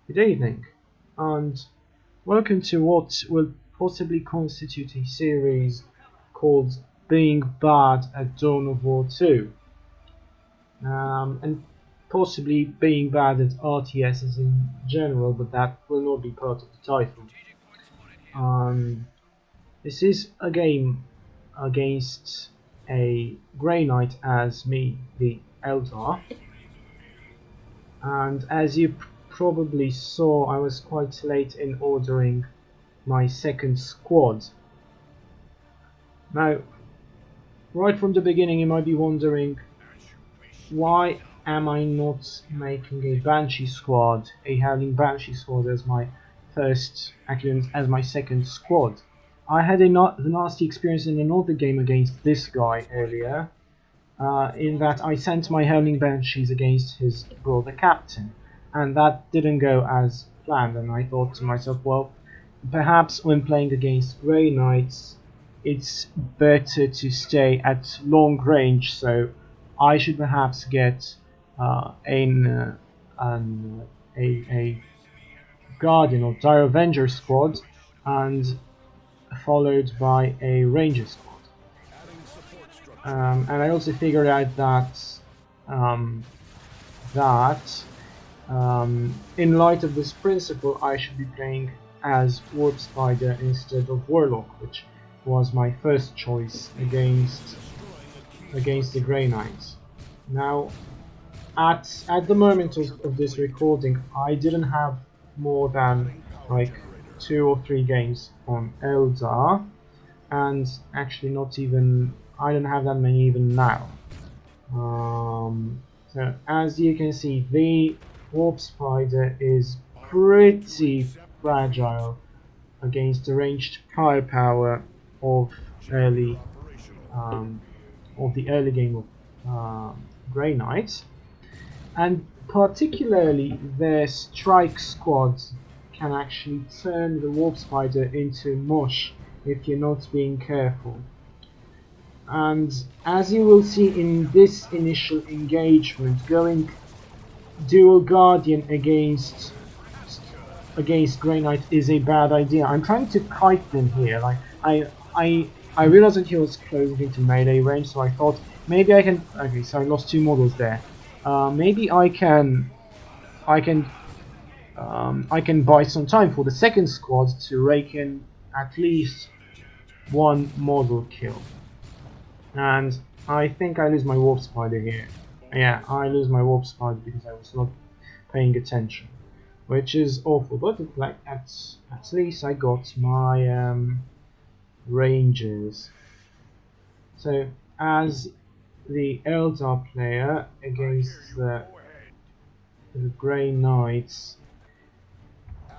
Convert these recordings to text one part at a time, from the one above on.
Good evening, and welcome to what will possibly constitute a series called Being Bad at Dawn of War 2, and possibly being bad at RTSs in general, but that will not be part of the title. This is a game against a Grey Knight as me, the Eldar, and as you probably saw, I was quite late in ordering my second squad. Now, right from the beginning you might be wondering, why am I not making a Banshee squad, a Howling Banshee squad as my as my second squad? I had a nasty experience in another game against this guy earlier, in that I sent my Howling Banshees against his brother captain, and that didn't go as planned, and I thought to myself, well, perhaps when playing against Grey Knights it's better to stay at long range, so I should perhaps get a Guardian or Dire Avenger squad, and followed by a Ranger squad. And I also figured out um, that in light of this principle, I should be playing as Warp Spider instead of Warlock, which was my first choice against the Grey Knights. Now, at the moment of this recording, I didn't have more than like 2 or 3 games on Eldar, and actually not even, I don't have that many even now. So as you can see, the Warp Spider is pretty fragile against the ranged firepower of early the early game of Grey Knights, and particularly their strike squads can actually turn the Warp Spider into mush if you're not being careful. And as you will see in this initial engagement, going dual Guardian against Grey Knight is a bad idea. I'm trying to kite them here. Like I realized that he was closing into melee range, so I thought maybe I can. Okay, so I lost 2 models there. Maybe I can buy some time for the second squad to rake in at least 1 model kill. And I think I lose my Warp Spider here. Yeah, I lose my Warp Spider because I was not paying attention, which is awful. But like at least I got my Rangers. So as the Eldar player against the Grey Knights,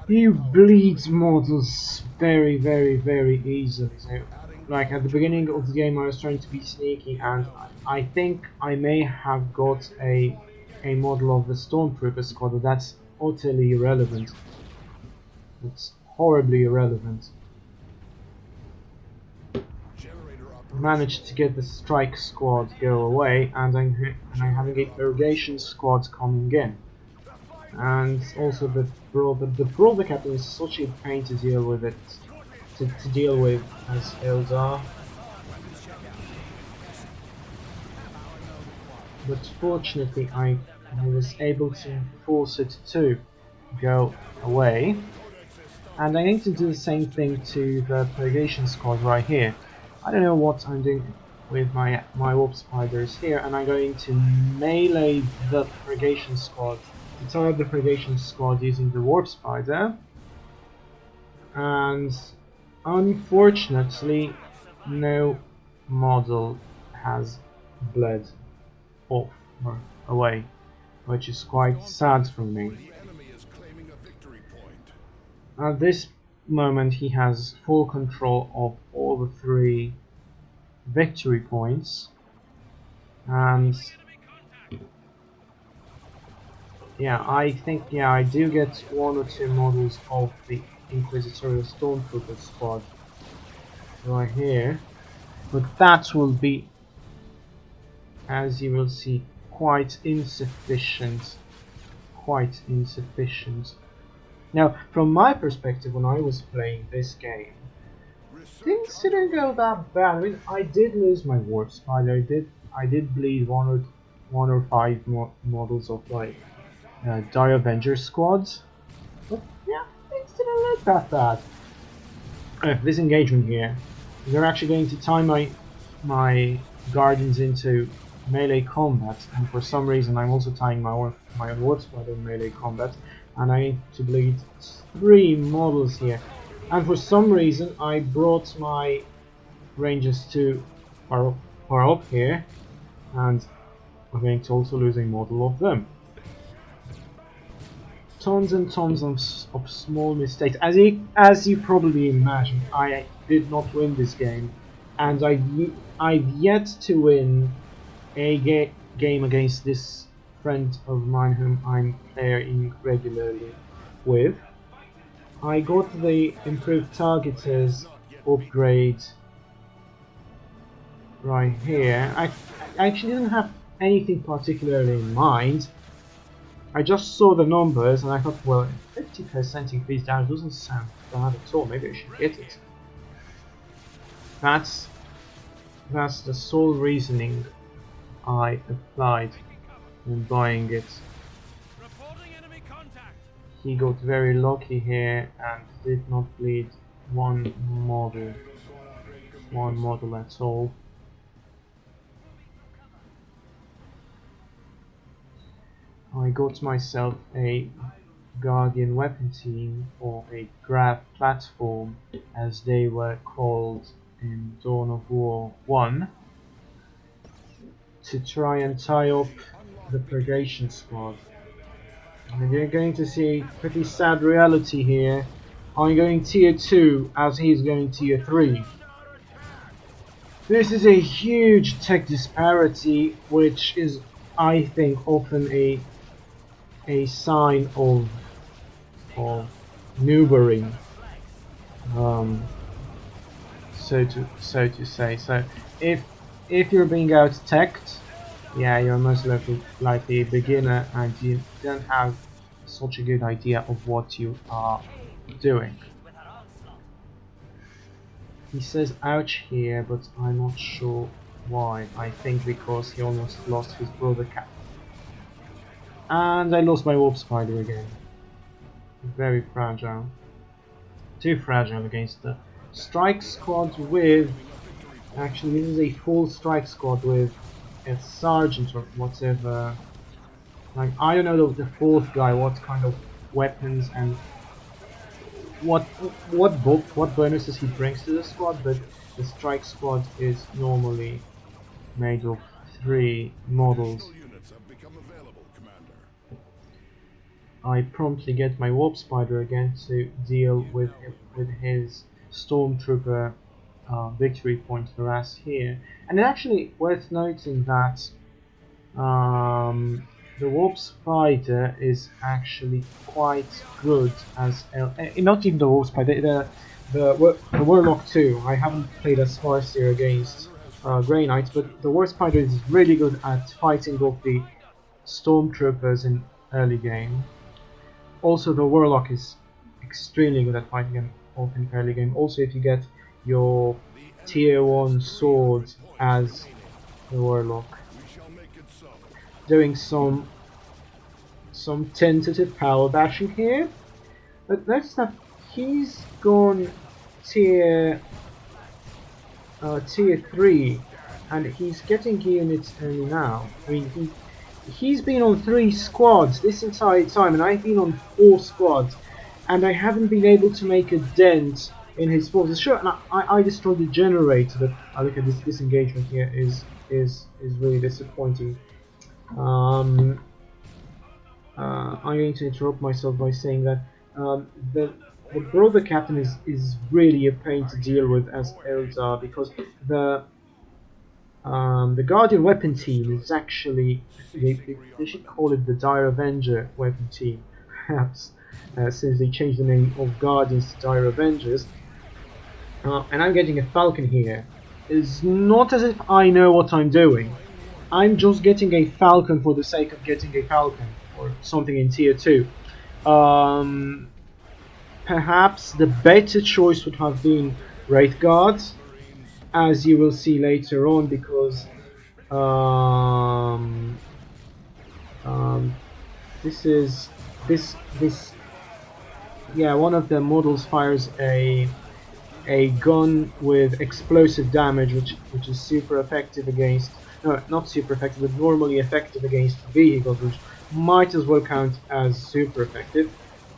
you bleed models very easily. So, like at the beginning of the game I was trying to be sneaky, and I think I may have got a model of the Stormtrooper squad, but that's utterly irrelevant. It's horribly irrelevant. Managed to get the strike squad go away, and I'm having a irrigation squad coming in. And also the brother captain is such a pain to deal with as Eldar. But fortunately I was able to force it to go away. And I need to do the same thing to the purgation squad right here. I don't know what I'm doing with my Warp Spiders here, and I'm going to melee the purgation squad, to tie up the purgation squad using the Warp Spider. And unfortunately no model has bled off or away, which is quite sad for me. At this moment he has full control of all the 3 victory points, and yeah, I think I do get 1 or 2 models of the Inquisitorial Stormtrooper squad right here, but that will be, as you will see, quite insufficient Now, from my perspective, when I was playing this game, things didn't go that bad. I mean, I did lose my warp spider. I did bleed one or five models of my Dire Avenger squads. But yeah, things didn't look that bad. This engagement here, we're actually going to tie my guardians into melee combat, and for some reason I'm also tying my warp spider in melee combat, and I need to bleed 3 models here. And for some reason I brought my rangers to far up here, and I'm going to also lose a model of them. Tons and tons of small mistakes. As you probably imagine, I did not win this game, and I've yet to win a game against this friend of mine whom I'm playing regularly with. I got the improved targeters upgrade right here. I actually didn't have anything particularly in mind. I just saw the numbers and I thought, well, 50% increase damage doesn't sound bad at all. Maybe I should get it. That's the sole reasoning I applied in buying it. He got very lucky here and did not bleed one model at all. I got myself a Guardian weapon team, or a Grav platform as they were called in Dawn of War 1, to try and tie up the Purgation squad. And you're going to see a pretty sad reality here. I'm going tier 2 as he's going tier 3. This is a huge tech disparity, which is, I think, often a sign of noobering, so to say. So if you're being out-teched, yeah, you're most likely a beginner and you don't have such a good idea of what you are doing. He says ouch here, but I'm not sure why. I think because he almost lost his brother cat. And I lost my warp spider again. Very fragile. Too fragile against the strike squad with... Actually, this is a full strike squad with a sergeant or whatever. Like, I don't know the fourth guy what kind of weapons and what bonuses he brings to the squad, but the strike squad is normally made of 3 models. I promptly get my warp spider again to deal with his stormtrooper victory point harass here. And it's actually worth noting that the warp spider is actually quite good as not even the warp spider, the warlock too. I haven't played as fast here against Grey Knights, but the warp spider is really good at fighting off the stormtroopers in early game. Also, the warlock is extremely good at fighting them off in early game. Also, if you get your tier 1 sword as the warlock, doing some tentative power bashing here. But notice that he's gone tier 3, and he's getting units early now. I mean, he's been on 3 squads this entire time, and I've been on 4 squads, and I haven't been able to make a dent in his forces. Sure, and I destroyed the generator, but I look at this engagement here is really disappointing. I'm going to interrupt myself by saying that the brother captain is really a pain to deal with as Eldar, because the Guardian weapon team is actually, they should call it the Dire Avenger weapon team, perhaps, since they changed the name of Guardians to Dire Avengers. And I'm getting a Falcon here. It's not as if I know what I'm doing. I'm just getting a Falcon for the sake of getting a Falcon, or something in tier 2. perhaps the better choice would have been Wraith Guards, as you will see later on, because um, um, this is this yeah, one of the models fires a gun with explosive damage, which is super effective against, no, not super effective, but normally effective against vehicles, which might as well count as super effective.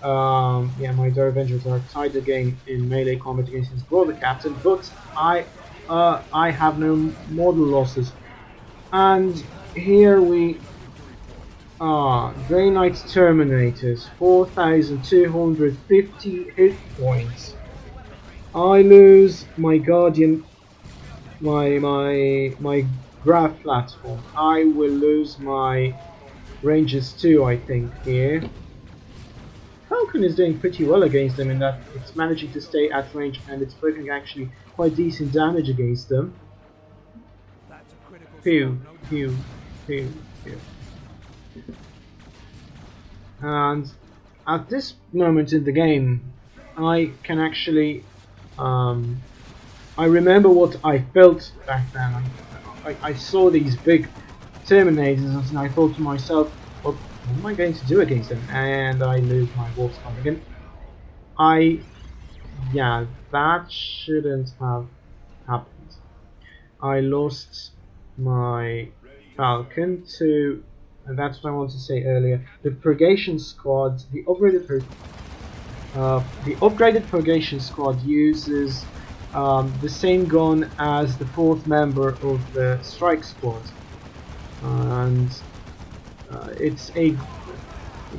Yeah, my Dire Avengers are tied again in melee combat against his brother captain, but I have no model losses, and here we are. Grey Knight Terminators, 4,250 hit points. I lose my Guardian, my Graph platform. I will lose my Rangers too, I think, here. Falcon is doing pretty well against them in that it's managing to stay at range and it's working actually quite decent damage against them. Phew, phew, phew, phew. And at this moment in the game, I can actually I remember what I felt back then. I saw these big Terminators and I thought to myself, what am I going to do against them? And I lose my Wolf Squad again. Yeah, that shouldn't have happened. I lost my Falcon to, and that's what I wanted to say earlier, the Purgation Squad, the upgraded Purgation Squad uses the same gun as the fourth member of the Strike Squad, and it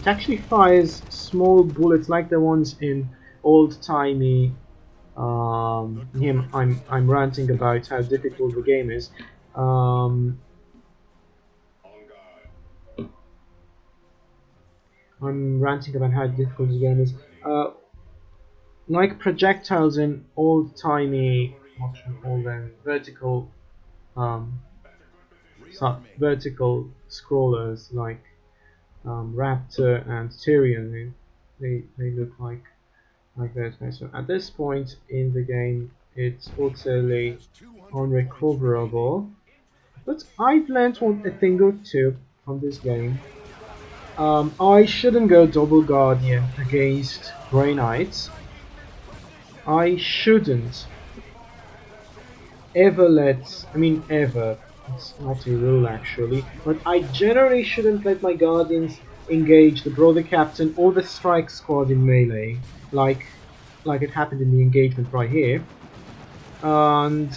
actually fires small bullets like the ones in old-timey. I'm ranting about how difficult the game is. I'm ranting about how difficult the game is. Like projectiles in old-timey, what should we call them, um, vertical scrollers like Raptor and Tyrion. They look like that. So at this point in the game, it's utterly unrecoverable. But I've learned a thing or two from this game. I shouldn't go double Guardian against Grey Knights. I shouldn't ever ever, it's not a rule actually, but I generally shouldn't let my Guardians engage the Brother Captain or the Strike Squad in melee, like it happened in the engagement right here. And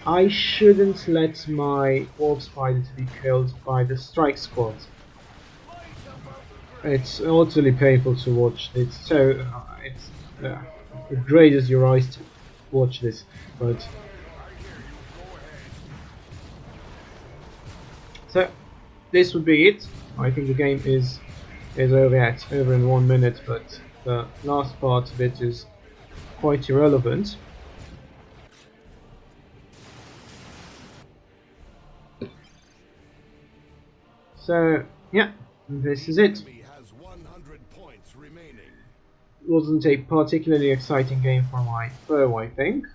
I shouldn't let my Orb Spider to be killed by the Strike Squad. It's utterly painful to watch. It's so it grazes your eyes to watch this, but so this would be it. I think the game is over. Yeah, it's over in 1 minute, but the last part of it is quite irrelevant. So yeah, this is it. Wasn't a particularly exciting game for my foe, I think,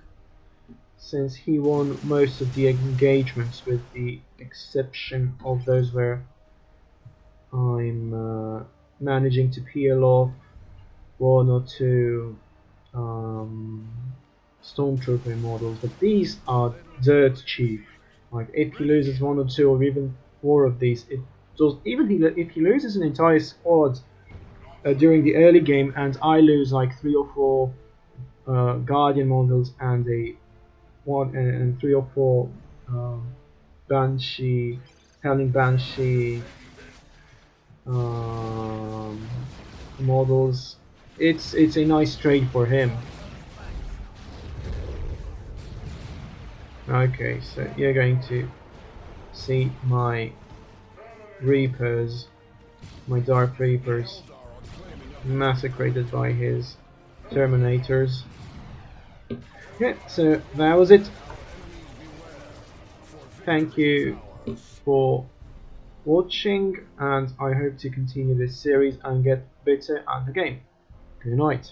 since he won most of the engagements with the exception of those where I'm managing to peel off one or two Stormtrooper models, but these are dirt cheap. Like if he loses one or two or even four of these, it does. Even if he loses an entire squad during the early game, and I lose like 3 or 4 Guardian models and and 3 or 4 Banshee, Howling Banshee models. It's a nice trade for him. Okay, so you're going to see my Reapers, my Dark Reapers, massacred by his Terminators. Yeah, so that was it. Thank you for watching, and I hope to continue this series and get better at the game. Good night.